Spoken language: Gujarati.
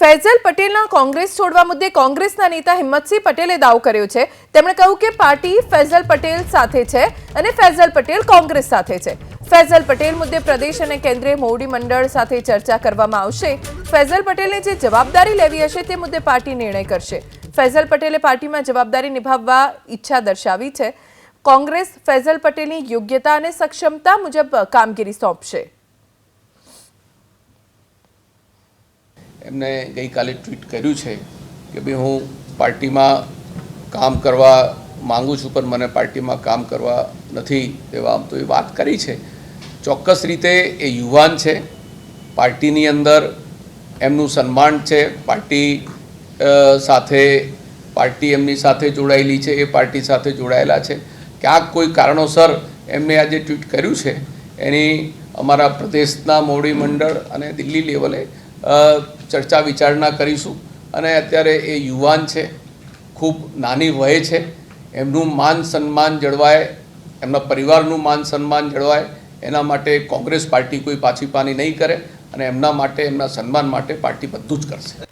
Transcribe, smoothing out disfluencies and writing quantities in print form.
ફૈઝલ પટેલના કોંગ્રેસ છોડવા મુદ્દે કોંગ્રેસના નેતા હિંમતસિંહ પટેલે દાવો કર્યો છે। તેમણે કહ્યું કે પાર્ટી ફૈઝલ પટેલ સાથે છે અને ફૈઝલ પટેલ કોંગ્રેસ સાથે છે। ફૈઝલ પટેલ મુદ્દે પ્રદેશ અને કેન્દ્રીય મોવડી મંડળ સાથે ચર્ચા કરવામાં આવશે। ફૈઝલ પટેલને જે જવાબદારી લેવી હશે તે મુદ્દે પાર્ટી નિર્ણય કરશે। ફૈઝલ પટેલે પાર્ટીમાં જવાબદારી નિભાવવા ઈચ્છા દર્શાવી છે। કોંગ્રેસ ફૈઝલ પટેલની યોગ્યતા અને સક્ષમતા મુજબ કામગીરી સોંપશે। એમને ગઈકાલે ટ્વીટ કર્યું છે કે ભાઈ હું પાર્ટીમાં કામ કરવા માંગુ છું પણ મને પાર્ટીમાં કામ કરવા નથી તેવા આમ તો એ વાત કરી છે। ચોક્કસ રીતે એ યુવાન છે, પાર્ટીની અંદર એમનું સન્માન છે, પાર્ટી એમની સાથે જોડાયેલી છે, એ પાર્ટી સાથે જોડાયેલા છે। ક્યાંક કોઈ કારણોસર એમને આજે ટ્વીટ કર્યું છે એની અમારા પ્રદેશના મોવડી મંડળ અને દિલ્હી લેવલે ચર્ચા વિચારણા કરીશું। અને અત્યારે એ યુવાન છે, ખૂબ નાની વયે છે, એમનું માન સન્માન જળવાય, એમના પરિવારનું માન સન્માન જળવાય એના માટે કોંગ્રેસ પાર્ટી કોઈ પાછી પાની નહીં કરે અને એમના માટે, એમના સન્માન માટે પાર્ટી બધું જ કરશે।